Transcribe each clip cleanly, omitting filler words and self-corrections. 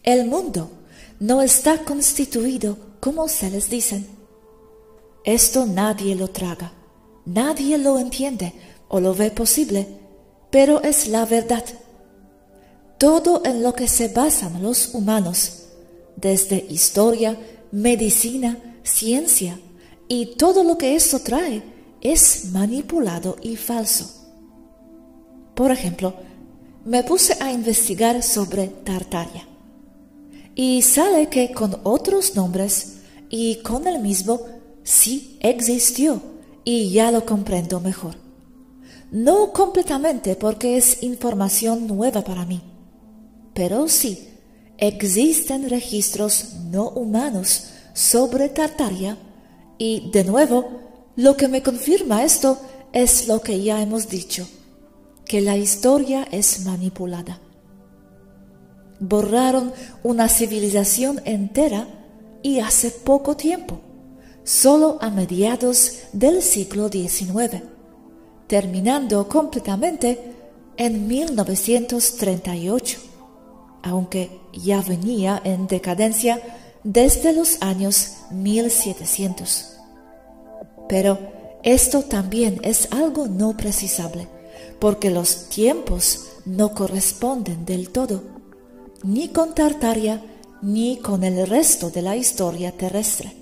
el mundo no está constituido como se les dicen. Esto nadie lo traga, nadie lo entiende o lo ve posible, pero es la verdad. Todo en lo que se basan los humanos, desde historia, medicina, ciencia y todo lo que esto trae, es manipulado y falso. Por ejemplo, me puse a investigar sobre Tartaria y sale que con otros nombres y con el mismo sí existió y ya lo comprendo mejor. No completamente porque es información nueva para mí, pero sí existen registros no humanos sobre Tartaria y de nuevo lo que me confirma esto es lo que ya hemos dicho, que la historia es manipulada. Borraron una civilización entera y hace poco tiempo, solo a mediados del siglo XIX, terminando completamente en 1938, aunque ya venía en decadencia desde los años 1700. Pero esto también es algo no precisable, porque los tiempos no corresponden del todo, ni con Tartaria ni con el resto de la historia terrestre.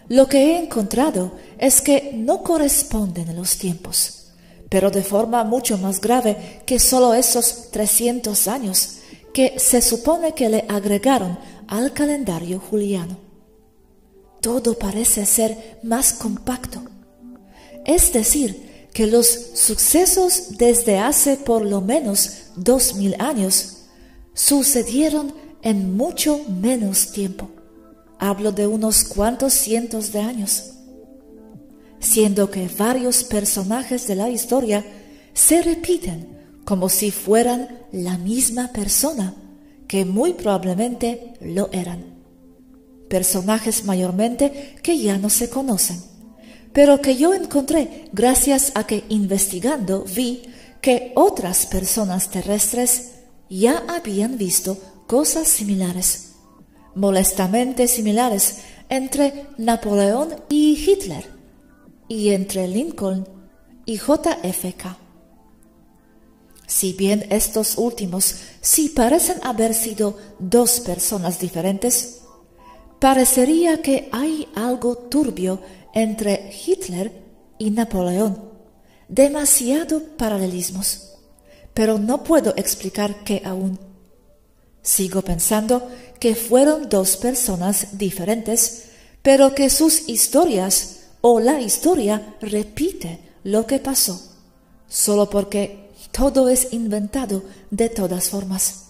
Lo que he encontrado es que no corresponden los tiempos, pero de forma mucho más grave que solo esos 300 años que se supone que le agregaron al calendario juliano. Todo parece ser más compacto. Es decir, que los sucesos desde hace por lo menos 2000 años sucedieron en mucho menos tiempo. Hablo de unos cuantos cientos de años, siendo que varios personajes de la historia se repiten como si fueran la misma persona, que muy probablemente lo eran. Personajes mayormente que ya no se conocen, pero que yo encontré gracias a que investigando vi que otras personas terrestres ya habían visto cosas similares, molestamente similares, entre Napoleón y Hitler, y entre Lincoln y JFK. Si bien estos últimos sí parecen haber sido dos personas diferentes, parecería que hay algo turbio entre Hitler y Napoleón, demasiado paralelismos, pero no puedo explicar qué aún. Sigo pensando que fueron dos personas diferentes, pero que sus historias o la historia repite lo que pasó, solo porque todo es inventado de todas formas.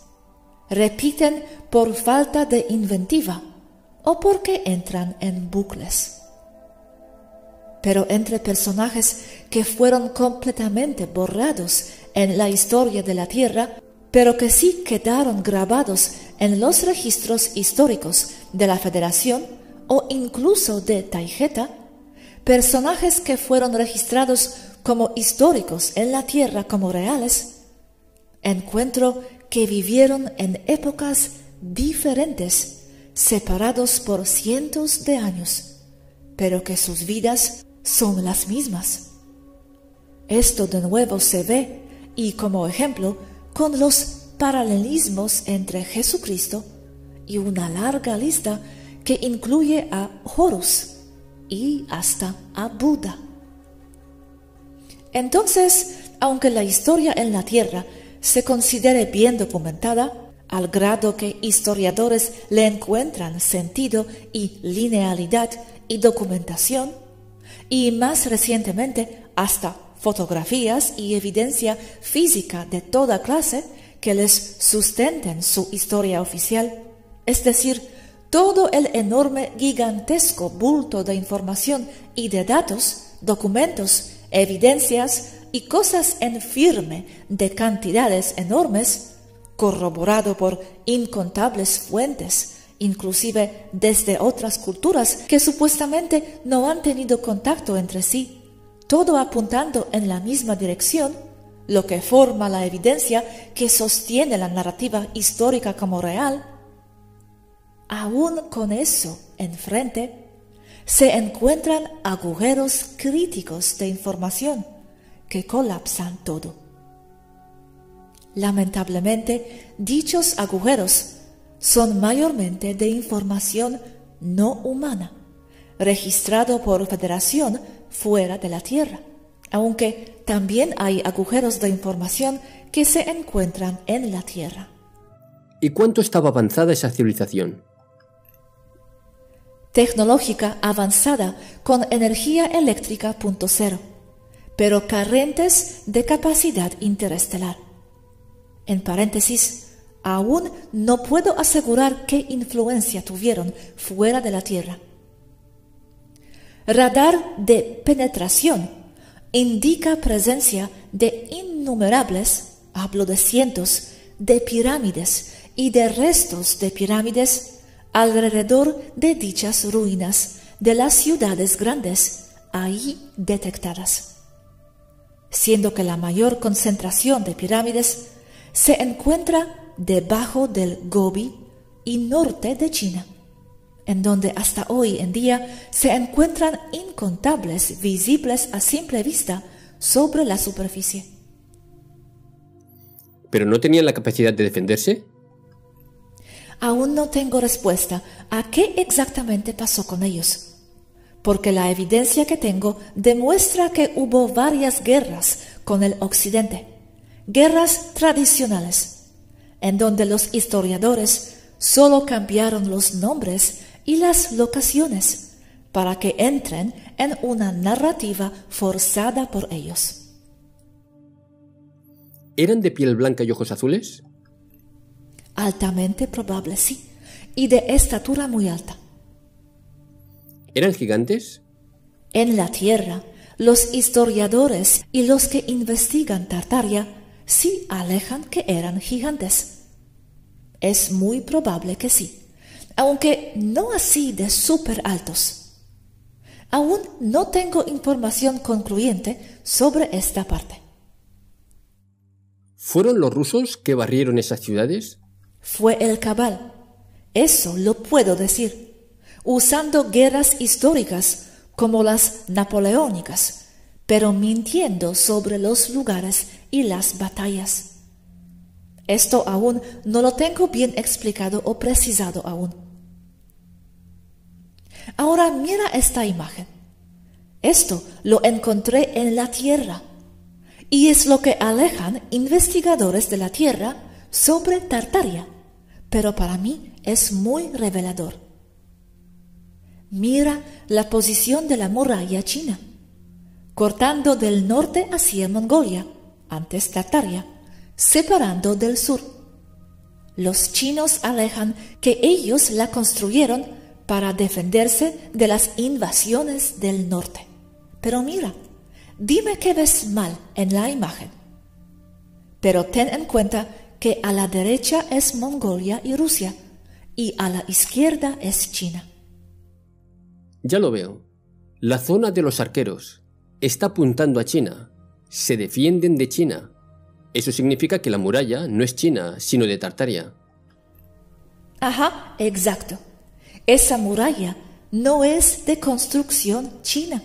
Repiten por falta de inventiva o porque entran en bucles. Pero entre personajes que fueron completamente borrados en la historia de la Tierra, pero que sí quedaron grabados en los registros históricos de la Federación o incluso de Taygeta, personajes que fueron registrados como históricos en la Tierra como reales, encuentro que vivieron en épocas diferentes, separados por cientos de años, pero que sus vidas son las mismas. Esto de nuevo se ve, y como ejemplo, con los paralelismos entre Jesucristo y una larga lista que incluye a Horus y hasta a Buda. Entonces, aunque la historia en la Tierra se considere bien documentada, al grado que historiadores le encuentran sentido y linealidad y documentación, y más recientemente hasta fotografías y evidencia física de toda clase que les sustenten su historia oficial, es decir, todo el enorme, gigantesco bulto de información y de datos, documentos, evidencias y cosas en firme de cantidades enormes, corroborado por incontables fuentes, inclusive desde otras culturas que supuestamente no han tenido contacto entre sí, todo apuntando en la misma dirección, lo que forma la evidencia que sostiene la narrativa histórica como real, aún con eso enfrente, se encuentran agujeros críticos de información que colapsan todo. Lamentablemente, dichos agujeros son mayormente de información no humana, registrado por Federación fuera de la Tierra, aunque también hay agujeros de información que se encuentran en la Tierra. ¿Y cuánto estaba avanzada esa civilización? Tecnológica avanzada con energía eléctrica .0, pero carentes de capacidad interestelar. En paréntesis, aún no puedo asegurar qué influencia tuvieron fuera de la Tierra. Radar de penetración indica presencia de innumerables, hablo de cientos, de pirámides y de restos de pirámides alrededor de dichas ruinas de las ciudades grandes ahí detectadas, siendo que la mayor concentración de pirámides se encuentra debajo del Gobi y norte de China, en donde hasta hoy en día se encuentran incontables visibles a simple vista sobre la superficie. ¿Pero no tenían la capacidad de defenderse? Aún no tengo respuesta a qué exactamente pasó con ellos, porque la evidencia que tengo demuestra que hubo varias guerras con el Occidente, guerras tradicionales, en donde los historiadores solo cambiaron los nombres y las locaciones para que entren en una narrativa forzada por ellos. ¿Eran de piel blanca y ojos azules? Altamente probable, sí, y de estatura muy alta. ¿Eran gigantes? En la Tierra, los historiadores y los que investigan Tartaria sí alegan que eran gigantes. Es muy probable que sí, aunque no así de súper altos. Aún no tengo información concluyente sobre esta parte. ¿Fueron los rusos que barrieron esas ciudades? Fue el Cabal, eso lo puedo decir, usando guerras históricas como las napoleónicas, pero mintiendo sobre los lugares y las batallas. Esto aún no lo tengo bien explicado o precisado aún. Ahora mira esta imagen. Esto lo encontré en la Tierra, y es lo que alejan investigadores de la Tierra sobre Tartaria, pero para mí es muy revelador. Mira la posición de la muralla china, cortando del norte hacia Mongolia, antes Tartaria, separando del sur. Los chinos alegan que ellos la construyeron para defenderse de las invasiones del norte. Pero mira, dime qué ves mal en la imagen. Pero ten en cuenta que a la derecha es Mongolia y Rusia, y a la izquierda es China. Ya lo veo. La zona de los arqueros está apuntando a China. Se defienden de China. Eso significa que la muralla no es china, sino de Tartaria. Ajá, exacto. Esa muralla no es de construcción china,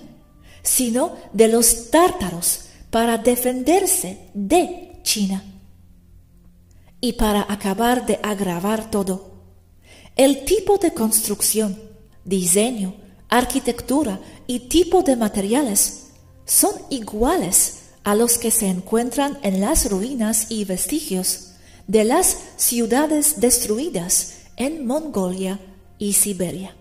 sino de los tártaros para defenderse de China. Y para acabar de agravar todo, el tipo de construcción, diseño, arquitectura y tipo de materiales son iguales a los que se encuentran en las ruinas y vestigios de las ciudades destruidas en Mongolia y Siberia.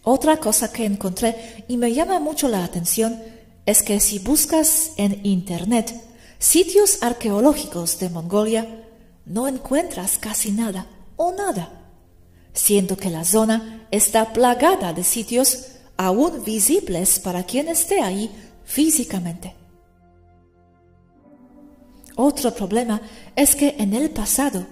Otra cosa que encontré y me llama mucho la atención es que si buscas en Internet sitios arqueológicos de Mongolia, no encuentras casi nada o nada, siendo que la zona está plagada de sitios aún visibles para quien esté ahí físicamente. Otro problema es que en el pasado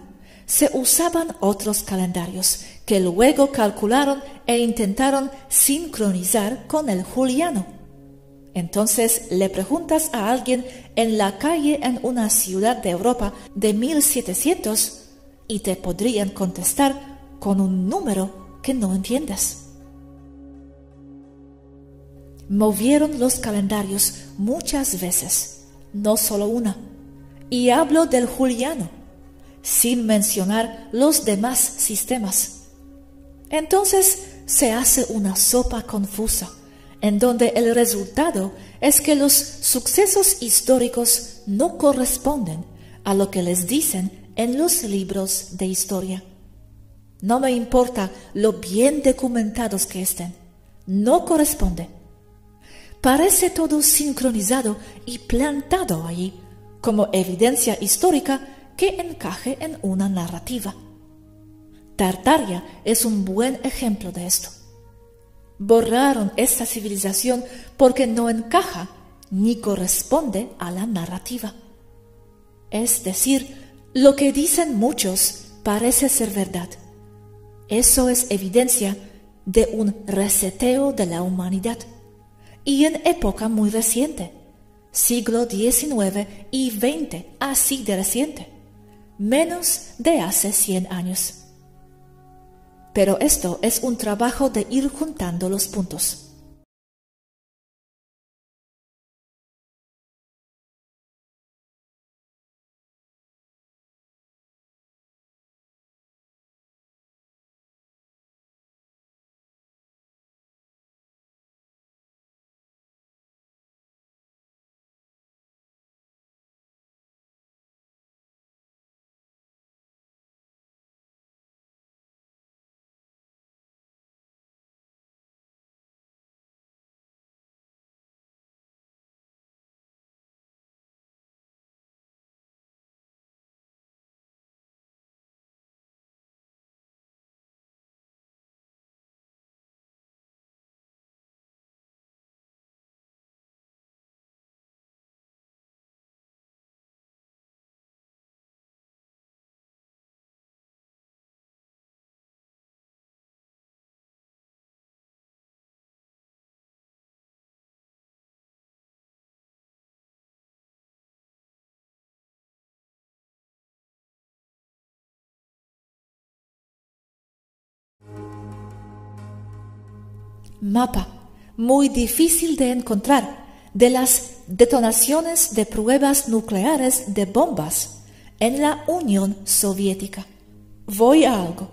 se usaban otros calendarios que luego calcularon e intentaron sincronizar con el juliano. Entonces le preguntas a alguien en la calle en una ciudad de Europa de 1700 y te podrían contestar con un número que no entiendes. Movieron los calendarios muchas veces, no solo una, y hablo del juliano, sin mencionar los demás sistemas. Entonces se hace una sopa confusa, en donde el resultado es que los sucesos históricos no corresponden a lo que les dicen en los libros de historia. No me importa lo bien documentados que estén, no corresponde. Parece todo sincronizado y plantado allí, como evidencia histórica que encaje en una narrativa. Tartaria es un buen ejemplo de esto. Borraron esta civilización porque no encaja ni corresponde a la narrativa. Es decir, lo que dicen muchos parece ser verdad. Eso es evidencia de un reseteo de la humanidad, y en época muy reciente, siglo XIX y XX, así de reciente, menos de hace 100 años. Pero esto es un trabajo de ir juntando los puntos. Mapa, muy difícil de encontrar, de las detonaciones de pruebas nucleares de bombas en la Unión Soviética. Voy a algo.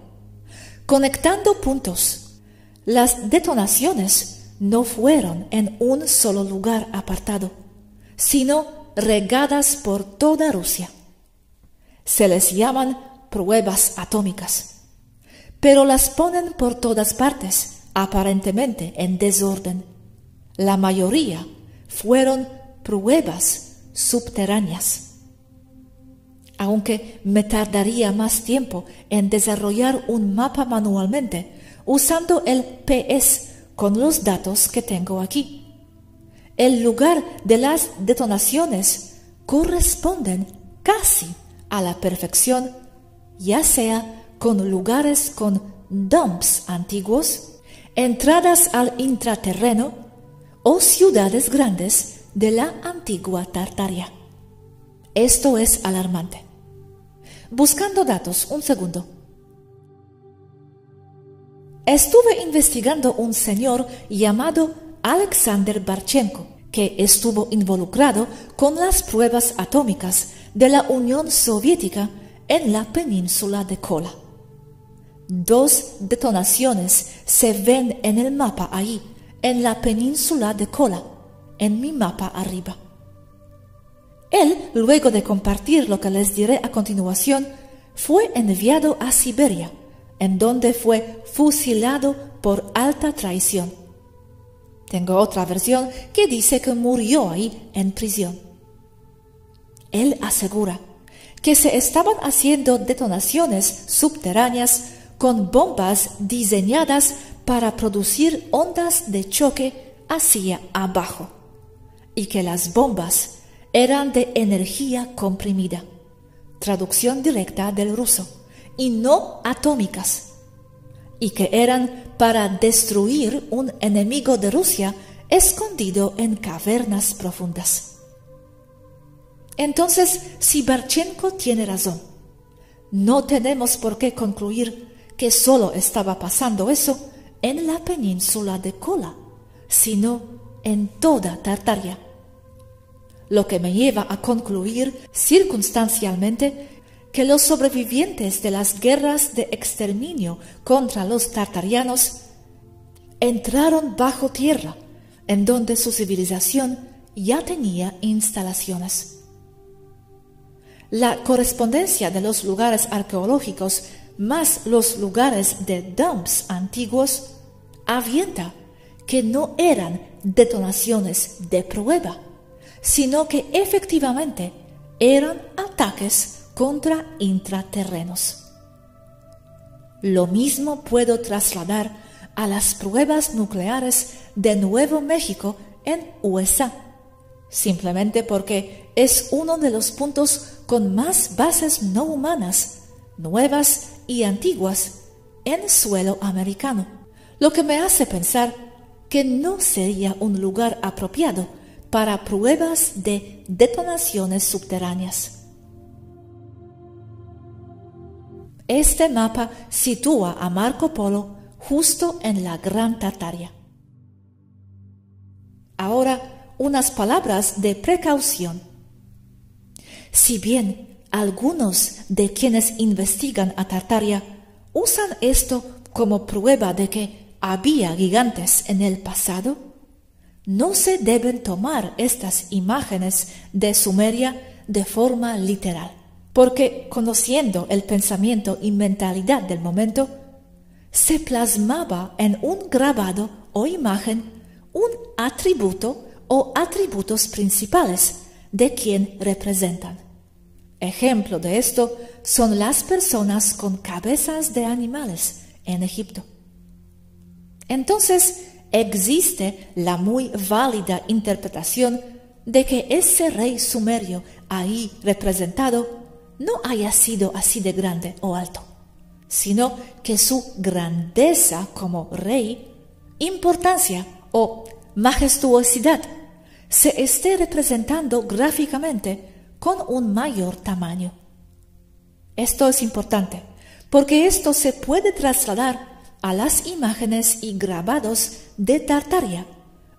Conectando puntos. Las detonaciones no fueron en un solo lugar apartado, sino regadas por toda Rusia. Se les llaman pruebas atómicas, pero las ponen por todas partes, aparentemente en desorden. La mayoría fueron pruebas subterráneas. Aunque me tardaría más tiempo en desarrollar un mapa manualmente, usando el PS con los datos que tengo aquí. El lugar de las detonaciones corresponden casi a la perfección, ya sea con lugares con dumps antiguos, entradas al intraterreno o ciudades grandes de la antigua Tartaria. Esto es alarmante. Buscando datos, un segundo. Estuve investigando un señor llamado Alexander Barchenko, que estuvo involucrado con las pruebas atómicas de la Unión Soviética en la península de Kola. 2 detonaciones se ven en el mapa ahí, en la península de Kola, en mi mapa arriba. Él, luego de compartir lo que les diré a continuación, fue enviado a Siberia, en donde fue fusilado por alta traición. Tengo otra versión que dice que murió ahí en prisión. Él asegura que se estaban haciendo detonaciones subterráneas con bombas diseñadas para producir ondas de choque hacia abajo, y que las bombas eran de energía comprimida, traducción directa del ruso, y no atómicas, y que eran para destruir un enemigo de Rusia escondido en cavernas profundas. Entonces, si Barchenko tiene razón, no tenemos por qué concluir que solo estaba pasando eso en la península de Kola, sino en toda Tartaria. Lo que me lleva a concluir circunstancialmente que los sobrevivientes de las guerras de exterminio contra los tartarianos entraron bajo tierra, en donde su civilización ya tenía instalaciones. La correspondencia de los lugares arqueológicos más los lugares de dumps antiguos avienta que no eran detonaciones de prueba, sino que efectivamente eran ataques contra intraterrenos. Lo mismo puedo trasladar a las pruebas nucleares de Nuevo México en USA, simplemente porque es uno de los puntos con más bases no humanas, nuevas y antiguas, en suelo americano, lo que me hace pensar que no sería un lugar apropiado para pruebas de detonaciones subterráneas. Este mapa sitúa a Marco Polo justo en la Gran Tartaria. Ahora, unas palabras de precaución. Si bien algunos de quienes investigan a Tartaria usan esto como prueba de que había gigantes en el pasado, no se deben tomar estas imágenes de Sumeria de forma literal, porque conociendo el pensamiento y mentalidad del momento, se plasmaba en un grabado o imagen un atributo o atributos principales de quien representan. Ejemplo de esto son las personas con cabezas de animales en Egipto. Entonces, existe la muy válida interpretación de que ese rey sumerio ahí representado no haya sido así de grande o alto, sino que su grandeza como rey, importancia o majestuosidad se esté representando gráficamente con un mayor tamaño. Esto es importante, porque esto se puede trasladar a las imágenes y grabados de Tartaria,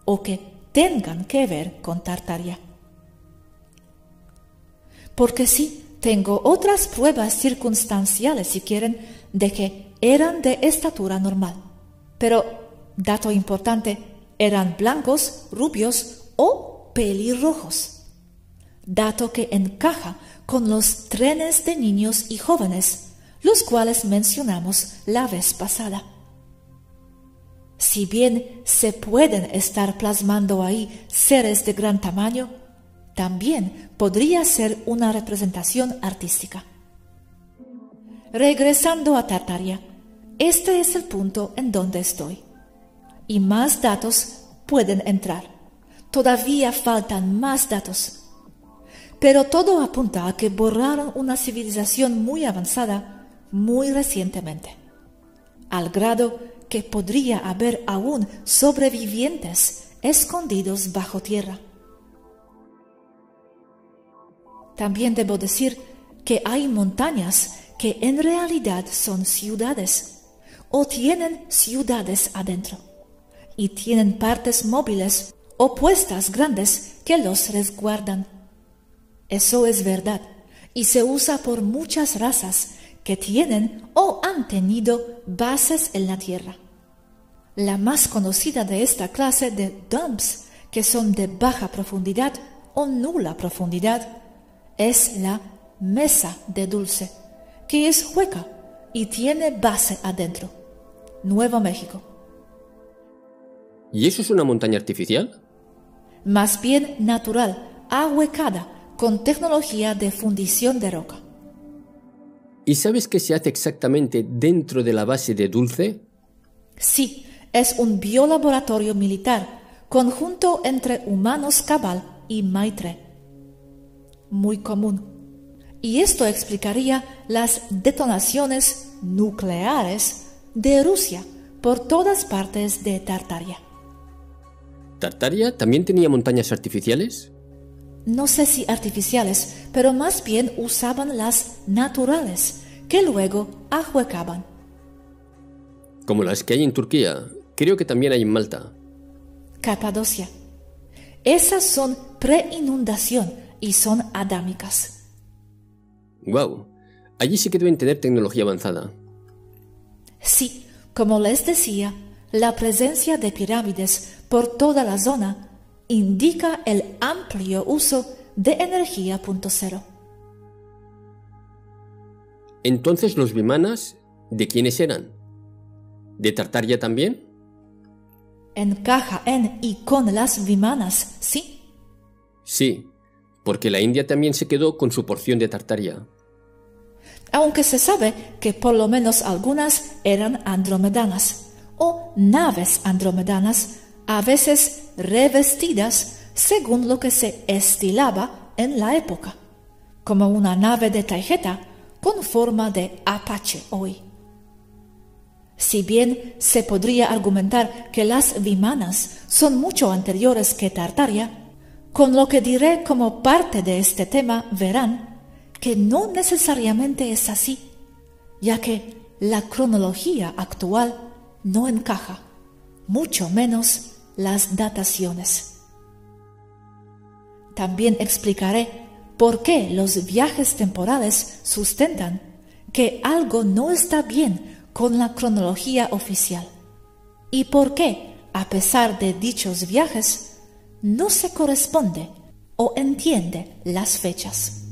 o que tengan que ver con Tartaria. Porque sí, tengo otras pruebas circunstanciales, si quieren, de que eran de estatura normal. Pero, dato importante, eran blancos, rubios o pelirrojos. Dato que encaja con los trenes de niños y jóvenes, los cuales mencionamos la vez pasada. Si bien se pueden estar plasmando ahí seres de gran tamaño, también podría ser una representación artística. Regresando a Tartaria, este es el punto en donde estoy. Y más datos pueden entrar. Todavía faltan más datos. Pero todo apunta a que borraron una civilización muy avanzada muy recientemente, al grado que podría haber aún sobrevivientes escondidos bajo tierra. También debo decir que hay montañas que en realidad son ciudades, o tienen ciudades adentro, y tienen partes móviles o puestas grandes que los resguardan. Eso es verdad, y se usa por muchas razas que tienen o han tenido bases en la tierra. La más conocida de esta clase de dumps, que son de baja profundidad o nula profundidad, es la Mesa de Dulce, que es hueca y tiene base adentro. Nuevo México. ¿Y eso es una montaña artificial? Más bien natural, ahuecada, con tecnología de fundición de roca. ¿Y sabes qué se hace exactamente dentro de la base de Dulce? Sí, es un biolaboratorio militar, conjunto entre humanos Cabal y Maitre. Muy común. Y esto explicaría las detonaciones nucleares de Rusia por todas partes de Tartaria. ¿Tartaria también tenía montañas artificiales? No sé si artificiales, pero más bien usaban las naturales, que luego ahuecaban. Como las que hay en Turquía, creo que también hay en Malta. Capadocia. Esas son preinundación y son adámicas. ¡Guau! Allí sí que deben tener tecnología avanzada. Sí, como les decía, la presencia de pirámides por toda la zona indica el amplio uso de energía punto cero. Entonces los vimanas, ¿de quiénes eran? ¿De Tartaria también? Encaja en y con las vimanas, ¿sí? Sí, porque la India también se quedó con su porción de Tartaria. Aunque se sabe que por lo menos algunas eran andromedanas, o naves andromedanas, a veces revestidas según lo que se estilaba en la época, como una nave de tarjeta con forma de Apache hoy. Si bien se podría argumentar que las vimanas son mucho anteriores que Tartaria, con lo que diré como parte de este tema verán que no necesariamente es así, ya que la cronología actual no encaja, mucho menos las dataciones. También explicaré por qué los viajes temporales sustentan que algo no está bien con la cronología oficial y por qué, a pesar de dichos viajes, no se corresponde o entiende las fechas.